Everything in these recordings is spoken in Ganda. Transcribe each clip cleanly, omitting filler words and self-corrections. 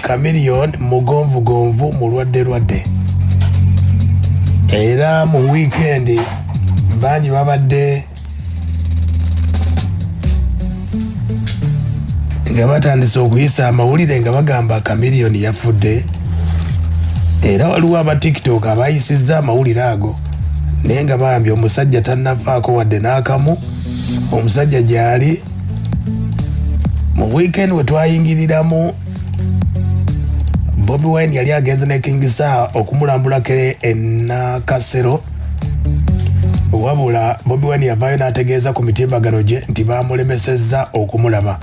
Chameleon mugonvu mulwadde era mu weekend bangi babadde nga batandise okuyisa amawulire nga bagamba Chameleon yafudde, era waliwo aba TikTok abayisizza amawulire ago naye nga bambye omusajja tannafaako wadde n'akamu. Omusajja gyali mu weekend we twayingiriramu Bobi Wine yali agenze ne King Saha okumulambula kere Nakasero, wabula Bobi Wine yavaayo n'ategeeza ku mitimbagano gye nti baamulemesezza okumulaba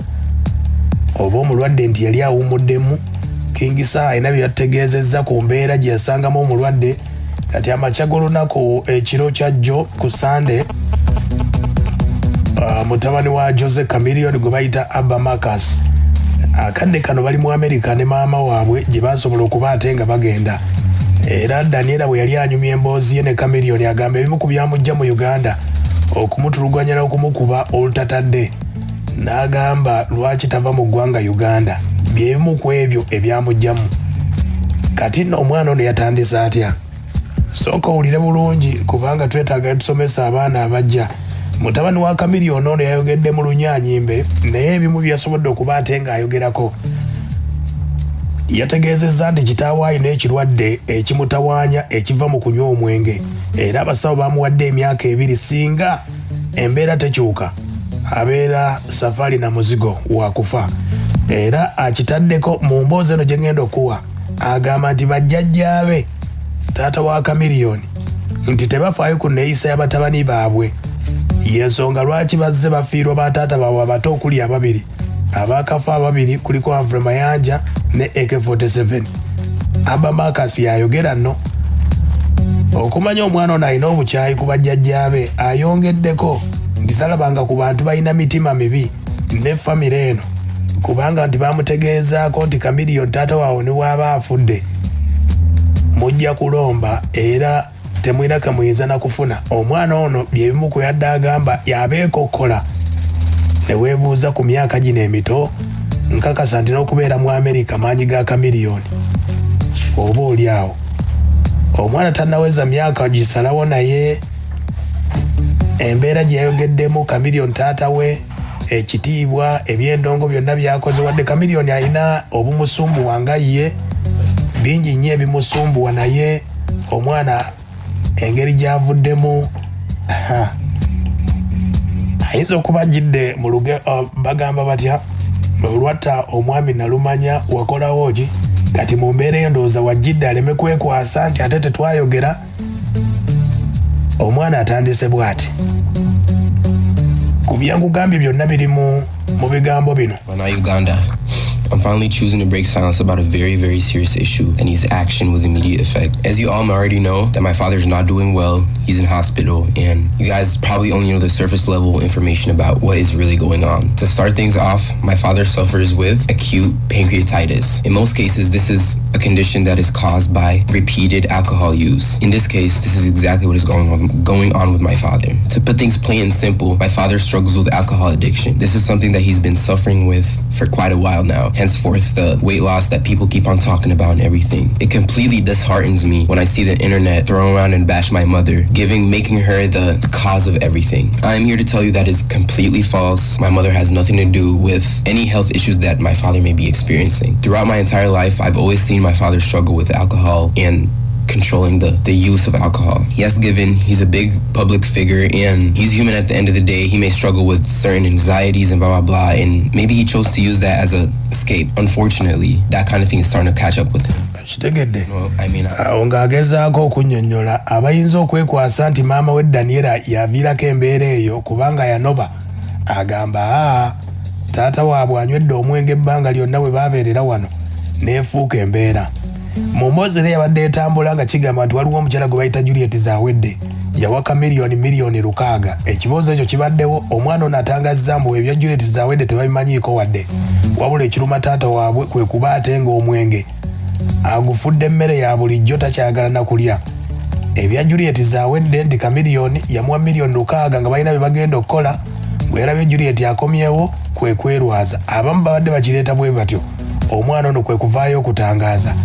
oba omulwadde nti yali awumuddemu. King Saha alina bye yategeezezza ku mbeera gye yasangamu omulwadde kati amakya g'olunaku ekiro kya jjo ku Sunday mutabani wa Jose Chameleon gwe bayita Abba Marcus akadde kano bali mu America ne maama waabwe gye basobola okuba ate nga bagenda. Era Daniela bwe yali anyumya emboozi ye ne Chameleon agamba ebimu ku byamujja mu Uganda okumutuluganya n'okumukuba olutatadde, n'agamba lwaki tava mu ggwanga Uganda, byebimu ku ebyo ebyamujjamu. Kati nno omwana ono yatandise atya? Sooka owulire bulungi kubanga twetaaga tusomesa abaana abajja. Mutabani wa Chameleon ono yayogedde mu Lunyaanyimbe naye ebimu byasobodde okuba ate ng'ayogerako. Yategeezezza nti kitaawe alina ekirwadde ekimutawaanya ekiva mu kunywa omwenge, era abasawo bamuwadde emyaka 2 singa embeera tekyuka abeera safari na muzigo wa kufa. Era akitaddeko mu mboozi eno gye ngenda okuwa, agamba nti bajjajjaabe taata wa Chameleon nti tebafaayo ku nneeyisa y'abatabani baabwe, y'ensonga lwaki bazze bafiirwa bataata baabwe abato okuli ababiri, abakafa ababiri kuliko Humphrey Mayanja ne AK-47. Abba Marcus yayogera nno okumanya omwana ono alina obukyayi ku bajjajjaabe. Ayongeddeko nti talabanga ku bantu balina mitima mibi ne famire eno kubanga nti bamutegeezaako nti Chameleon taata waabwe ne bw'aba afudde mujja kulomba era temwina kamuyinza na kufuna. Omwana ono byebimu ku yadde agamba yabeekokkola. Ne weebuuza ku myaka gino emito, nkakasa nti n'okubeera mu America maanyi ga Chameleon oba oli awo. Omwana tannaweza myaka gisalawo naye embeera gye yayogeddemu Chameleon taata we, ekitiibwa, ebyendongo byonna byakoze. Wadde Chameleon alina obumusumbuwa nga ye, bingi nnyo ebimusumbuwa, naye omwana engeri gyavuddemu ayinza okuba ajjidde mu luge bagamba batya olwatta omwami nalumanya wakolawo ki, kati mu mbeera eyo ndowooza wajjidde aleme kwekwasa nti ate tetwayogera. Omwana atandise bw'ati. Ku byankugambye byonna biri mu bigambo bino. Uganda. I'm finally choosing to break silence about a very, very serious issue that needs action with immediate effect. As you all already know, that my father's not doing well. He's in hospital, and you guys probably only know the surface level information about what is really going on. To start things off, my father suffers with acute pancreatitis. In most cases, this is a condition that is caused by repeated alcohol use. In this case, this is exactly what is going on with my father. To put things plain and simple, my father struggles with alcohol addiction. This is something that he's been suffering with for quite a while now. Henceforth, the weight loss that people keep on talking about and everything. It completely disheartens me when I see the internet throw around and bash my mother, making her the cause of everything. I am here to tell you that is completely false. My mother has nothing to do with any health issues that my father may be experiencing. Throughout my entire life, I've always seen my father struggle with alcohol and controlling the use of alcohol. Yes, given he's a big public figure and he's human at the end of the day, he may struggle with certain anxieties and blah, blah, blah, and maybe he chose to use that as an escape. Unfortunately, that kind of thing is starting to catch up with him. Well, I mean, ng'agezaako okunnyonnyola abayinza okwekwasa nti maama we Daniela yaviirako embeera eyo kubanga yanoba. Agamba taata waabwe anywedde omwenge ebbanga lyonna bwe baabeerera wano n'efuuka embeera. Mu mboozi era yabadde etambula nga kigamba nti waliwo omukyala gwe bayita Juliet Zawedde yawa Chameleon milioni 600. Ekibuuzo ekyo kibaddewo, omwana ono atangazza mbu ebya Juliet Zawedde tebabimanyiiko wadde, wabula ekiruma taata waabwe kwe kuba ate ng'omwenge agufudde emmere ya bulijjo takyagala na kulya. Ebya Juliet Zawedde nti Chameleon yamuwa milioni 600 nga balina bye bagenda okukola. Bwe yarabye Juliet akomyewo kwe kwerwaza. Abamu babadde bakireeta bwe batyo omwana ono kwe kuvaayo okutangaza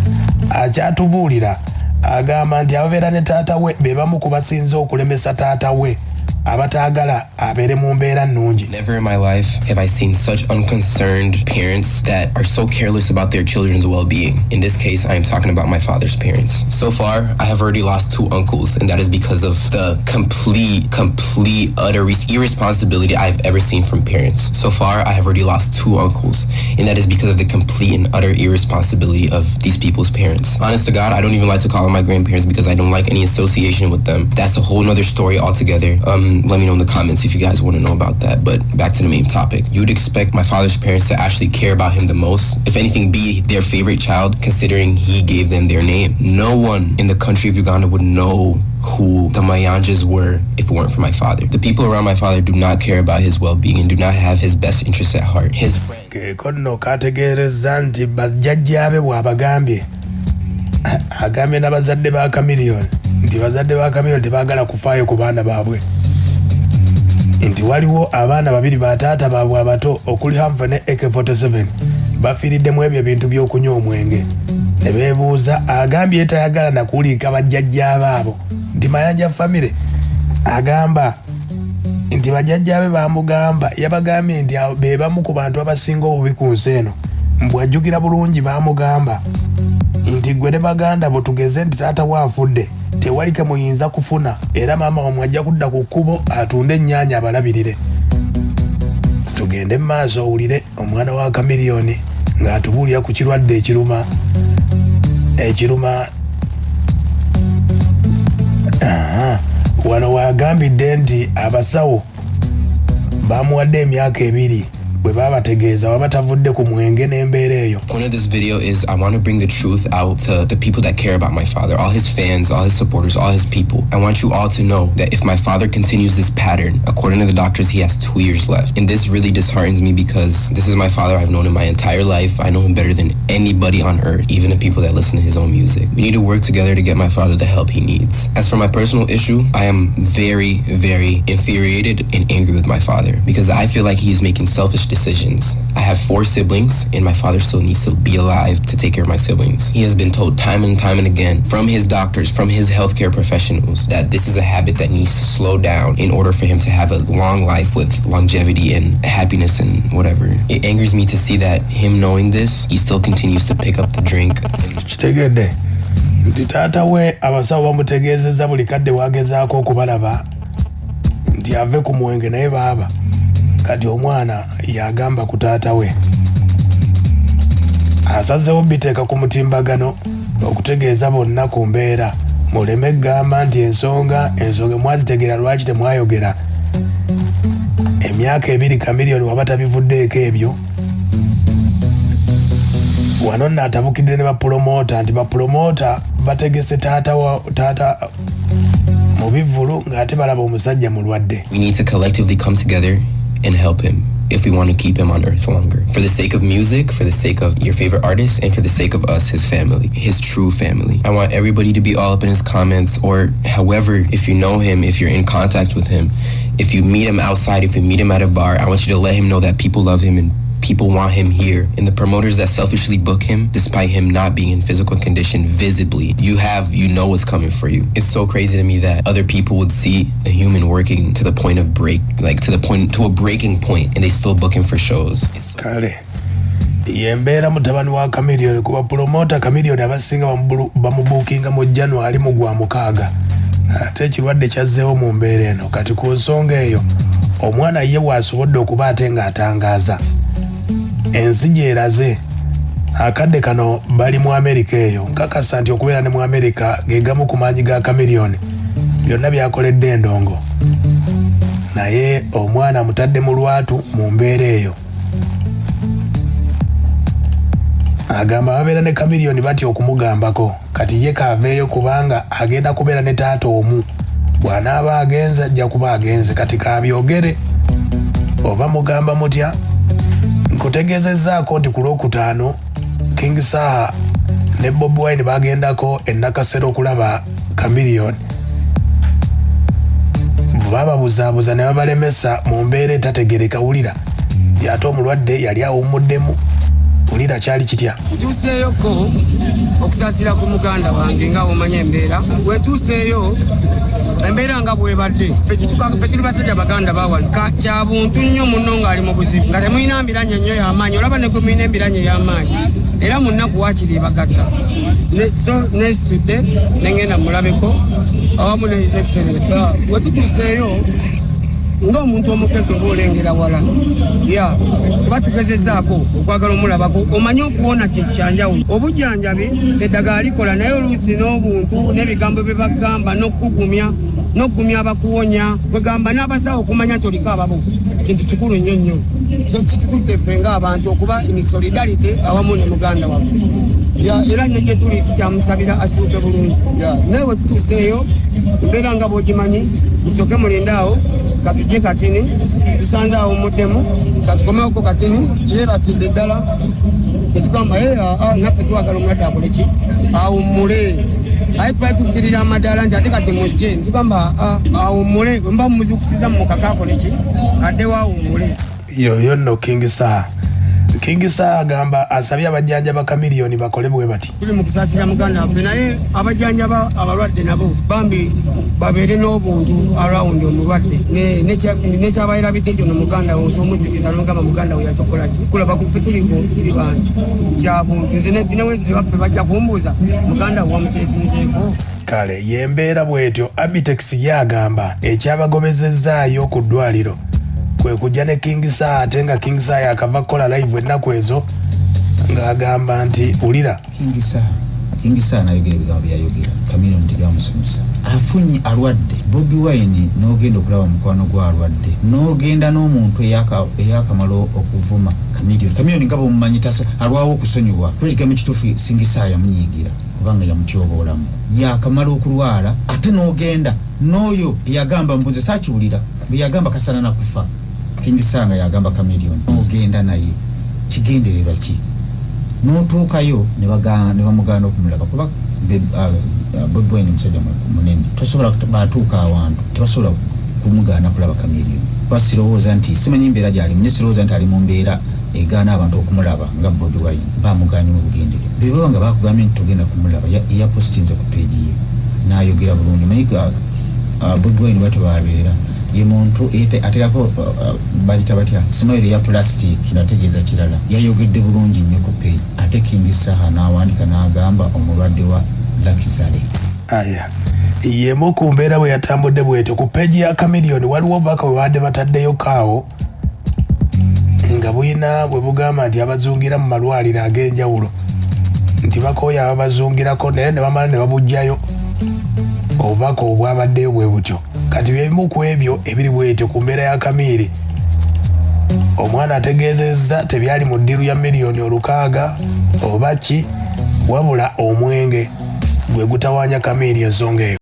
akyatubuulira agamba nti ababeera ne taata we be bamu ku basinze okulemesa taata we abataagala abeere mu mbeera nnungi. Never in my life have I seen such unconcerned parents that are so careless about their children's well-being. In this case, I am talking about my father's parents. So far, I have already lost 2 uncles, and that is because of the complete, utter irresponsibility I've ever seen from parents. So far, I have already lost 2 uncles, and that is because of the complete and utter irresponsibility of these people's parents. Honest to God, I don't even like to call them my grandparents because I don't like any association with them. That's a whole nother story altogether. Let me know in the comments if you guys want to know about that. But back to the main topic. You would expect my father's parents to actually care about him the most. If anything, be their favorite child, considering he gave them their name. No one in the country of Uganda would know who the Mayanjas were if it weren't for my father. The people around my father do not care about his well-being and do not have his best interests at heart. His friend. Kono kategeereza nti bajjajjaabe bw'abagambye agambye n'abazadde ba Chameleone nti bazadde ba Chameleone tebaagala kufaayo ku baana baabwe. Nti waliwo abaana babiri ba taata baabwe abato okuli Hamva ne AK47 bafiiridde mu ebyo ebintu by'okunywa omwenge. Ne beebuuza agambye tayagala na kuliika bajjajjaabe abo nti Mayanja famire agamba nti bajjajjaabe bamugamba yabagambye nti be bamu ku bantu abasinga obubi ku nsi eno mbwajjukira bulungi bamugamba nti gwe ne baganda bo tugeze nti taata waafudde tewali ke muyinza kufuna era maama wamwe ajja kudda ku kkubo atunde ennyaanya abalabirire. Tugende mu maaso owulire omwana wa Chameleone ng'atubuulira ku kirwadde ekiruma wano wagambidde nti abasawo bamuwadde emyaka 2 bwe babategeeza wabatavudde ku mwenge n'embeera eyo. Point of this video is I want to bring the truth out to the people that care about my father, all his fans, all his supporters, all his people. I want you all to know that if my father continues this pattern, according to the doctors, he has 2 years left. And this really disheartens me because this is my father I've known him my entire life. I know him better than anybody on earth, even the people that listen to his own music. We need to work together to get my father the help he needs. As for my personal issue, I am very, very infuriated and angry with my father because I feel like he is making selfish decisions. I have 4 siblings and my father still needs to be alive to take care of my siblings. He has been told time and time and again from his doctors, from his healthcare professionals, that this is a habit that needs to slow down in order for him to have a long life with longevity and happiness and whatever. It angers me to see that him knowing this, he still continues to pick up the drink. Kitegedde nti taata we abasawo bamutegeezezza buli kadde waagezaako okubalaba nti ave ku mwenge naye baaba kati omwana yagamba ku taata we asazeewo biteeka ku mutimbagano okutegeeza bonna ku mbeera muleme gamba nti ensonga mwazitegeera lwaki temwayogera. Emyaka 2 Chameleone waba tabivuddeeko ebyo. Wano nno Atabukidde ne bapromota nti bapromota bategese taata mu bivvulu ng'ate balaba omusajja mulwadde. We need to collectively come together and help him if we want to keep him on earth longer. For the sake of music, for the sake of your favorite artist, and for the sake of us, his family, his true family. I want everybody to be all up in his comments, or however, if you know him, if you're in contact with him, if you meet him outside, if you meet him at a bar, I want you to let him know that people love him and people want him here. And the promoters that selfishly book him, despite him not being in physical condition visibly, you know what's coming for you. It's so crazy to me that other people would see a human working to the point of to a breaking point, and they still book him for shows. Kale yembeera mutabani wa Chameleone kuba promota Chameleone abasinga bamubuukinga mu January mu gwa 6. Ate ekirwadde kyazzeewo mu mbeera eno kati ku nsonga eyo omwana ye bw'asobodde okuba ate ng'atangaaza ensi gyeraze akadde kano bali mu Amerika eyo nkakasa nti okubeera ne mu Amerika ge gamu ku maanyi ga Chameleone byonna byakoledde endongo naye omwana mutadde mu lwatu mu mbeera eyo. Agamba babeera ne Chameleone batya okumugambako kati ye kaaveeyo kubanga agenda kubeera ne taata omu bw'anaaba agenze ajja kuba agenze kati kaabyogere oba mugamba mutya. Nkutegeezezzaako nti ku Lwokutaano King Saha ne Bobi Wine bagendako e Nakasero okulaba Chameleone. Bababuzaabuza ne babalemesa mu mbeera etategereka wulira ate omulwadde yali awummuddemu ulira kyali kitya tuseeyoko okusaasira ku muganda wange nga omanya embeera wetuuseeyo embeera nga bwebadde fe tuli basajja baganda bawali kya buntu nnyo munno ng'ali mu buzibu nga temulina mbiranye nnyo y'amaanyi olaba ne gwe mulina embiranye y'amaanyi era mu nnaku waakiri bagatta so nesitudde nengenda mulabeko awamu ne his excellence wetutuuseeyo ng'omuntu omugezi oba olengera wala kuba tugezezaako okwagala omulabako omanye okuwona kintu kyanjawulo obujjanjabi eddagala likola naye oluusi n'obuntu n'ebigambo bye bagamba n'okugumya abakuwonya kwegamba n'abasawo okumanya nti oliko ababo kintu kikulu nnyo nnyo so kitutute ffe ng'abantu okuba in solidarity awamu ne muganda waffe era nnyo gye tuli tukyamusabira asuuke bulungi naye wetutuuseeyo embeera nga bw'ogimanyi tusooke mulindaawo katujje katini tusanze awo muddemu katukomewoko katini yebatidde ddala tetugamba naffe twagala omulwadde akoleki awummule aye twali tukkirira amadaala nti ate kati mujje tugamba awummule mba mumuzukusiza mumukaka akoleki addewo awummule yoyo nno King Saa agamba asabye abajjanjaba kamiliyoni bakole bwe bati tuli mu kusaasira muganda waffe naye abajjanjaba abalwadde nabo bambi babeere n'obuntu arawundi omulwadde nekyabayirabidde kyono muganda we osa omujjukiza nogamba muganda we yasokolaki kulaba kuffe tuli bantu kya buntu nze wenzire waffe bajja kumbuuza muganda we wamukyekinzeeko kale yembeera bwetyo Abitex yagamba ekyabagobezezaayo ku ddwaliro kwe kujja ne King Saa ate nga King Saa yakava kukola live ennaku ezo ng'agamba nti ulira King Saa nayogera ebigambo byayogera Chameleone tebyamusomesa afunye alwadde Bobi Wine n'ogenda okulaba mukwano gw'alwadde n'ogenda n'omuntu eyakamalo okuvuma Chameleone nga bw'omumanyi alwawo okusonyiwa kwe kigambo ekituufu King Saa yamunyiigira kubanga yamutyoboolamu yakamala okulwala ate n'ogenda n'oyo eyagamba mbuze saakiwulira bwe yagamba kasana na kufa King Saa nga yagamba Chameleone n'ogenda naye kigendererwa ki n'otuukayo ne bamugana okumulaba kuba Bobi Wine musajja munene tosobola batuuka awantu tebasobola kumugana kulaba Chameleone kuba sirowooza nti simanyi mbeera gy'alimu ne sirowooza nti ali mu mbeera egaana abantu okumulaba nga Bobi Wine bamuganye mu bugendere bebaba nga bakugambye nti togenda kumulaba yapostinze ku peegi ye n'ayogera bulungi manyi Bobi Wine bwatyo babeera ye muntu ateekako bayita batya smile ya plastic nategeeza kirala yayogedde bulungi nnyo ku peegi ate King Saa n'awandika n'agamba omulwadde wa Lakizale yemu ku mbeera bwe yatambudde bwetyo ku peegi ya Chameleone waliwo baka bwe badde bataddeyo kaawo nga buyina bwe bugamba nti abazungira mu malwaliro ag'enjawulo nti bakooya ababazungirako naye ne bamala ne babujjayo obubaka obwabaddeyo bwe butyo kati byebimu ku ebyo ebiri bwetyo ku mbeera ya Chameleone omwana ategeezezza tebyali mu ddiru ya miliyoni 600 oba ki wabula omwenge gwe gutawaanya Chameleone ensonga eyo